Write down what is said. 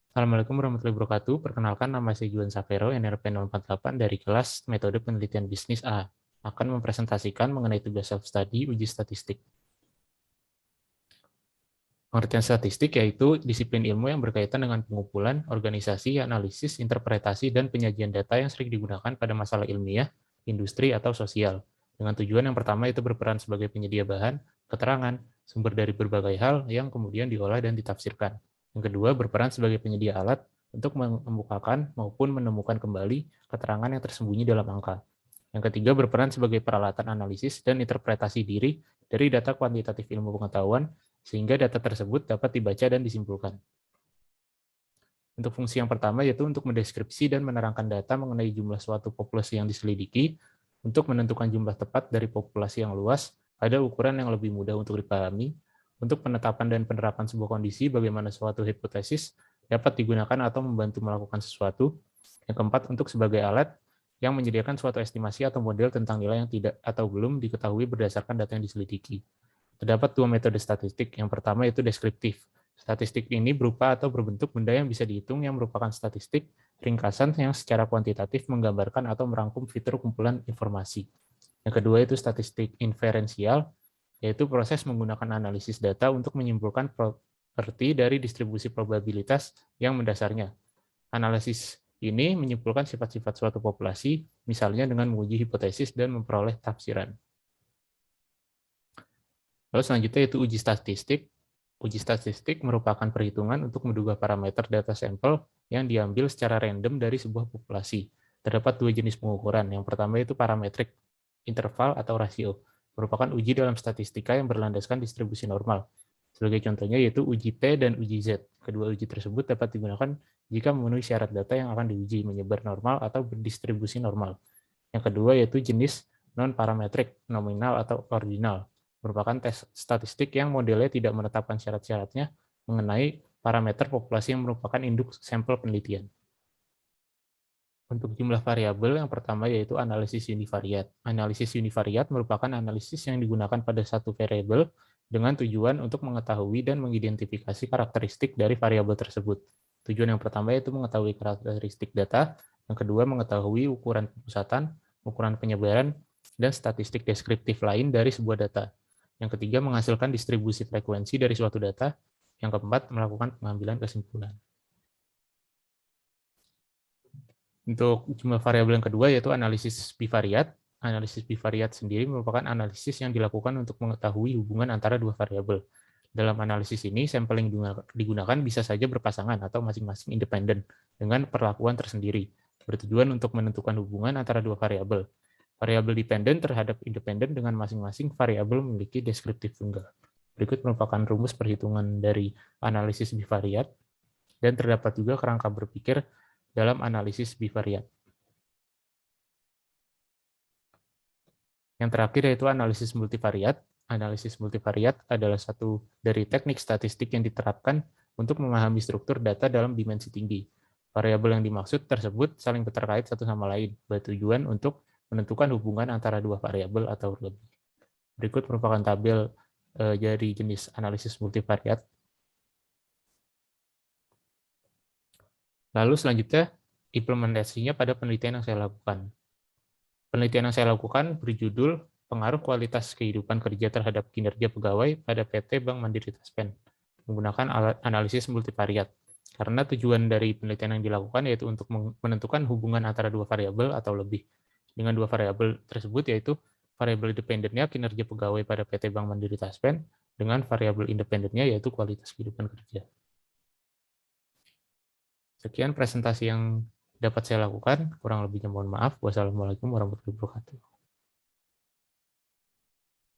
Assalamualaikum warahmatullahi wabarakatuh. Perkenalkan, nama saya Juan Safero, NRP 048 dari kelas Metode Penelitian Bisnis A. Akan mempresentasikan mengenai tugas self-study uji statistik. Pengertian statistik yaitu disiplin ilmu yang berkaitan dengan pengumpulan, organisasi, analisis, interpretasi, dan penyajian data yang sering digunakan pada masalah ilmiah, industri, atau sosial. Dengan tujuan yang pertama itu berperan sebagai penyedia bahan, keterangan, sumber dari berbagai hal yang kemudian diolah dan ditafsirkan. Yang kedua, berperan sebagai penyedia alat untuk mengemukakan maupun menemukan kembali keterangan yang tersembunyi dalam angka. Yang ketiga, berperan sebagai peralatan analisis dan interpretasi diri dari data kuantitatif ilmu pengetahuan, sehingga data tersebut dapat dibaca dan disimpulkan. Untuk fungsi yang pertama yaitu untuk mendeskripsi dan menerangkan data mengenai jumlah suatu populasi yang diselidiki, untuk menentukan jumlah tepat dari populasi yang luas, ada ukuran yang lebih mudah untuk dipahami, untuk penetapan dan penerapan sebuah kondisi bagaimana suatu hipotesis dapat digunakan atau membantu melakukan sesuatu. Yang keempat, untuk sebagai alat yang menyediakan suatu estimasi atau model tentang nilai yang tidak atau belum diketahui berdasarkan data yang diselidiki. Terdapat dua metode statistik. Yang pertama yaitu deskriptif. Statistik ini berupa atau berbentuk benda yang bisa dihitung yang merupakan statistik ringkasan yang secara kuantitatif menggambarkan atau merangkum fitur kumpulan informasi. Yang kedua itu statistik inferensial, yaitu proses menggunakan analisis data untuk menyimpulkan properti dari distribusi probabilitas yang mendasarnya. Analisis ini menyimpulkan sifat-sifat suatu populasi, misalnya dengan menguji hipotesis dan memperoleh tafsiran. Lalu selanjutnya yaitu uji statistik. Uji statistik merupakan perhitungan untuk menduga parameter data sampel yang diambil secara random dari sebuah populasi. Terdapat dua jenis pengukuran. Yang pertama itu parametrik, interval atau rasio, merupakan uji dalam statistika yang berlandaskan distribusi normal. Sebagai contohnya yaitu uji T dan uji Z. Kedua uji tersebut dapat digunakan jika memenuhi syarat data yang akan diuji, menyebar normal atau berdistribusi normal. Yang kedua yaitu jenis non-parametrik, nominal atau ordinal, merupakan tes statistik yang modelnya tidak menetapkan syarat-syaratnya mengenai parameter populasi yang merupakan induk sampel penelitian. Untuk jumlah variabel, yang pertama yaitu analisis univariat. Analisis univariat merupakan analisis yang digunakan pada satu variabel dengan tujuan untuk mengetahui dan mengidentifikasi karakteristik dari variabel tersebut. Tujuan yang pertama yaitu mengetahui karakteristik data, yang kedua mengetahui ukuran kepusatan, ukuran penyebaran, dan statistik deskriptif lain dari sebuah data. Yang ketiga menghasilkan distribusi frekuensi dari suatu data, yang keempat melakukan pengambilan kesimpulan. Untuk jumlah variabel yang kedua yaitu analisis bivariat. Analisis bivariat sendiri merupakan analisis yang dilakukan untuk mengetahui hubungan antara dua variabel. Dalam analisis ini, sampel yang digunakan bisa saja berpasangan atau masing-masing independen dengan perlakuan tersendiri, bertujuan untuk menentukan hubungan antara dua variabel. Variabel dependen terhadap independen dengan masing-masing variabel memiliki deskriptif tunggal. Berikut merupakan rumus perhitungan dari analisis bivariat, dan terdapat juga kerangka berpikir dalam analisis bivariat. Yang terakhir yaitu analisis multivariat. Analisis multivariat adalah satu dari teknik statistik yang diterapkan untuk memahami struktur data dalam dimensi tinggi. Variabel yang dimaksud tersebut saling terkait satu sama lain, bertujuan untuk menentukan hubungan antara dua variabel atau lebih. Berikut merupakan tabel dari jenis analisis multivariat. Lalu selanjutnya, implementasinya pada penelitian yang saya lakukan. Penelitian yang saya lakukan berjudul Pengaruh Kualitas Kehidupan Kerja Terhadap Kinerja Pegawai pada PT Bank Mandiri Taspen, menggunakan alat analisis multivariat. Karena tujuan dari penelitian yang dilakukan yaitu untuk menentukan hubungan antara dua variabel atau lebih. Dengan dua variabel tersebut yaitu variabel dependennya kinerja pegawai pada PT Bank Mandiri Taspen dengan variabel independennya yaitu kualitas kehidupan kerja. Sekian presentasi yang dapat saya lakukan, kurang lebihnya mohon maaf. Wassalamualaikum warahmatullahi wabarakatuh.